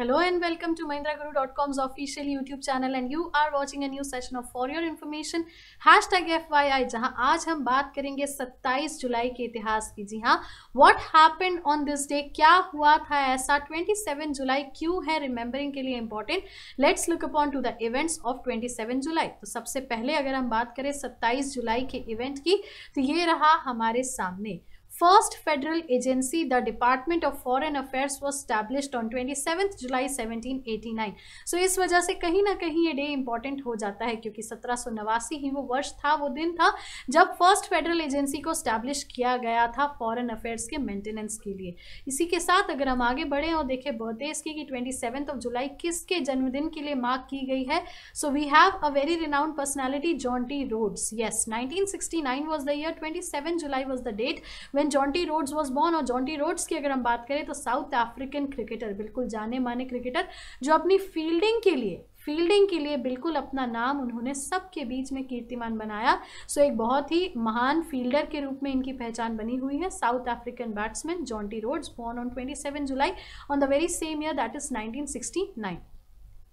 Hello and welcome to MahindraGuru.com's official YouTube channel and you are watching a new session of For Your Information #FYI, जहां आज हम बात करेंगे 27 जुलाई के इतिहास की। जी हाँ, What happened on this day? क्या हुआ था ऐसा? 27 जुलाई क्यों है रिमेंबरिंग के लिए important? Let's look upon two the events of 27 जुलाई। तो सबसे पहले अगर हम बात करें 27 जुलाई के इवेंट की, तो ये रहा हमारे सामने। First federal agency, the Department of Foreign Affairs, was established on 27th July 1789. So इस वजह से कहीं ना कहीं ये डे इंपॉर्टेंट हो जाता है क्योंकि 1789 ही वो वर्ष था, वो दिन था जब फर्स्ट फेडरल एजेंसी को स्टैब्लिश किया गया था फॉरेन अफेयर्स के मेंटेनेंस के लिए। इसी के साथ अगर हम आगे बढ़े और देखें बर्थडे इसकी कि 27 जुलाई किसके जन्मदिन के लिए मार्क की गई है। So we have a very renowned personality, John T Rhodes. Yes, 1969 was the year, 27 July was the date John T Rhodes was born. और जॉन टी रोड्स की अगर हम बात करें तो साउथ अफ्रीकन क्रिकेटर, बिल्कुल जाने माने क्रिकेटर, जो अपनी फील्डिंग के लिए बिल्कुल अपना नाम उन्होंने सबके बीच में कीर्तिमान बनाया। सो एक बहुत ही महान फील्डर के रूप में इनकी पहचान बनी हुई है। South African batsman John T Rhodes, born on 27 July on the very same year, that is 1969।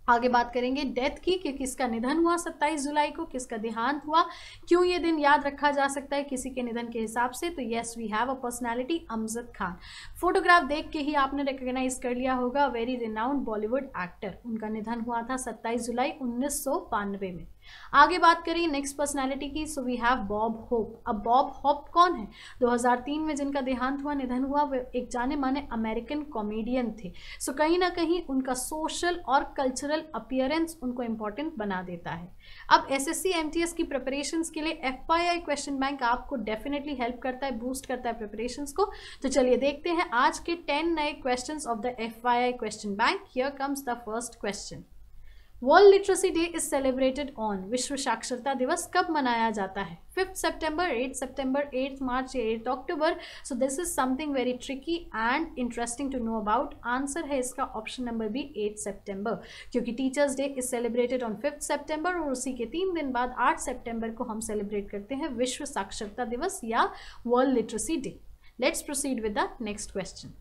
आगे बात करेंगे डेथ की कि किसका निधन हुआ 27 जुलाई को, किसका देहांत हुआ, क्यों ये दिन याद रखा जा सकता है किसी के निधन के हिसाब से। तो yes, we have a personality, Amjad Khan. Photograph देख के ही आपने रिकॉग्नाइज कर लिया होगा, वेरी रिनाउंड बॉलीवुड एक्टर। उनका निधन हुआ था 27 जुलाई 1992 में। आगे बात करें नेक्स्ट पर्सनालिटी की, so we have Bob Hope. अब बॉब होप कौन है? 2003 में जिनका देहांत हुआ, निधन हुआ, वे एक जाने माने अमेरिकन कॉमेडियन थे। सो कहीं ना कहीं उनका सोशल और कल्चरल अपीयरेंस उनको इंपॉर्टेंट बना देता है। अब एसएससी एमटीएस की प्रिपरेशंस के लिए एफवाईआई क्वेश्चन बैंक आपको डेफिनेटली हेल्प करता है, बूस्ट करता है प्रिपरेशंस को। तो चलिए देखते हैं आज के 10 नए questions of the FYI question bank. Here comes the first question. World literacy day is celebrated on, विश्व साक्षरता दिवस कब मनाया जाता है? 5 सितंबर, 8 सितंबर, 8 मार्च या 8 अक्टूबर? So this is something very tricky and interesting to know about. Answer है इसका ऑप्शन नंबर बी, 8 सितंबर, क्योंकि teachers day is celebrated on 5 सितंबर और उसी के 3 दिन बाद 8 सितंबर को हम सेलिब्रेट करते हैं विश्व साक्षरता दिवस या world literacy day. Let's proceed with the next question.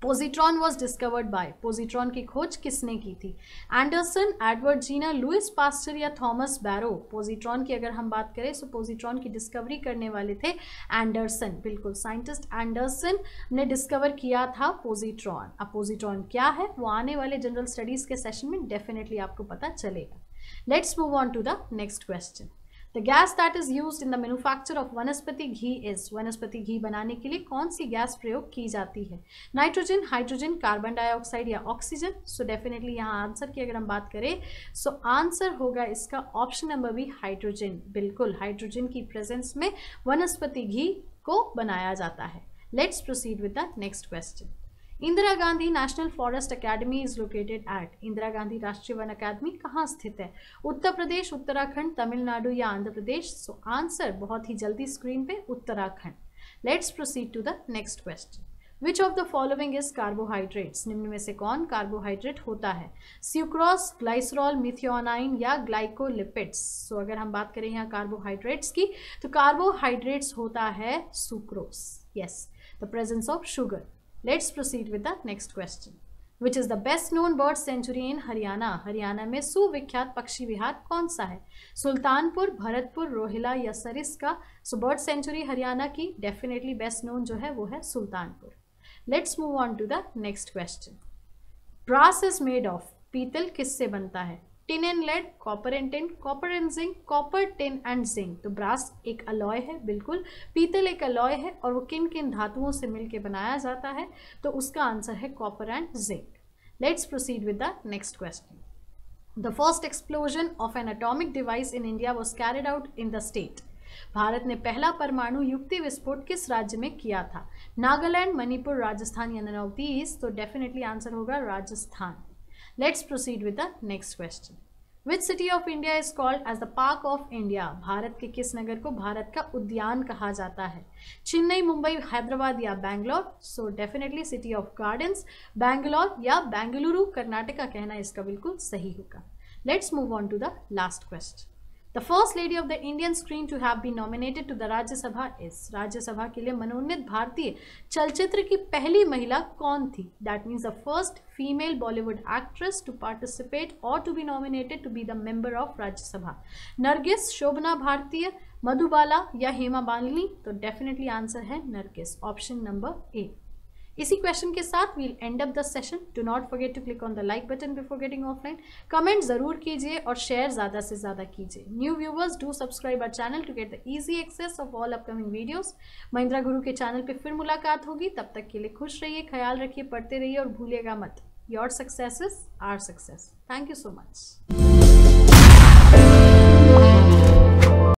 Positron was discovered by, positron की खोज किसने की थी? एंडरसन, एडवर्ड जीना, लुइस पास्टर या थॉमस बैरो? पोजिट्रॉन की अगर हम बात करें तो पोजिट्रॉन की डिस्कवरी करने वाले थे एंडरसन, बिल्कुल साइंटिस्ट एंडरसन ने डिस्कवर किया था पोजिट्रॉन। अब पोजिट्रॉन क्या है वो आने वाले जनरल स्टडीज के सेशन में डेफिनेटली आपको पता चलेगा। Let's move on to the next question. The gas that is used in the manufacture of वनस्पति घी is, वनस्पति घी बनाने के लिए कौन सी गैस प्रयोग की जाती है? नाइट्रोजन, हाइड्रोजन, कार्बन डाइऑक्साइड या ऑक्सीजन? सो डेफिनेटली यहाँ आंसर की अगर हम बात करें सो आंसर होगा इसका ऑप्शन नंबर बी, हाइड्रोजन। बिल्कुल हाइड्रोजन की प्रेजेंस में वनस्पति घी को बनाया जाता है। Let's proceed with the next question. Indira Gandhi national forest academy is located at, Indira Gandhi राष्ट्रीय वन अकादमी कहाँ स्थित है? उत्तर प्रदेश, उत्तराखंड, तमिलनाडु या आंध्र प्रदेश? सो आंसर बहुत ही जल्दी स्क्रीन पे, Uttarakhand. Let's proceed to the next question. Which of the following is carbohydrates, निम्न में से कौन कार्बोहाइड्रेट होता है? स्यूक्रोस, ग्लाइसरॉल, मिथियोनाइन या ग्लाइकोलिपिड्स? सो अगर हम बात करें यहाँ कार्बोहाइड्रेट्स की तो कार्बोहाइड्रेट्स होता है sucrose, yes, the presence of sugar. Let's proceed with the next question. Which is the best known bird sanctuary in Haryana? Haryana में सुविख्यात पक्षी विहार कौन सा है? सुल्तानपुर, भरतपुर, रोहिला या Sariska? So bird sanctuary Haryana की डेफिनेटली बेस्ट नोन जो है वो है Sultanpur. Let's move on to the next question. Brass is made of, पीतल किससे बनता है? Tin and lead, copper and tin, copper and zinc, copper, tin and zinc? तो ब्रास एक अलॉय है, बिल्कुल पीतल एक अलॉय है और वो किन किन धातुओं से मिलकर बनाया जाता है? तो उसका आंसर है copper and zinc. Let's proceed with the next question. The first explosion of N atomic device in India was carried out in the state, Bharat ने पहला परमाणु युक्ति विस्फोट किस राज्य में किया था? नागालैंड, मणिपुर, राजस्थान या नॉन ऑफ दीज? तो डेफिनेटली आंसर होगा Rajasthan. Let's proceed with the next question. Which city of India is called as the Park of India? Bharat के किस नगर को भारत का उद्यान कहा जाता है? चेन्नई, मुंबई, हैदराबाद या Bangalore? So definitely city of gardens, Bangalore या बेंगलुरु कर्नाटका कहना इसका बिल्कुल सही होगा। Let's move on to the last question. The first lady of the Indian screen to have been nominated to the Rajya Sabha is, Rajya Sabha के लिए मनोनीत भारतीय चलचित्र की पहली महिला कौन थी? That means the first female Bollywood actress to participate और to be nominated to be the member of Rajya Sabha. Nargis, Shobhana Bhartia, Madhubala या हेमा मालिनी? तो डेफिनेटली आंसर है नरगिस, ऑप्शन नंबर ए। इसी क्वेश्चन के साथ we'll end up the session. Do not forget to click on the like button before getting offline. Comment जरूर कीजिए और share ज़्यादा से ज़्यादा कीजिए। New viewers do subscribe our channel to get the easy access of all upcoming videos. Mahindra Guru के channel पे फिर मुलाकात होगी, तब तक के लिए खुश रहिए, ख्याल रखिए, पढ़ते रहिए और भूलिएगा मत, your success is our success. Thank you so much.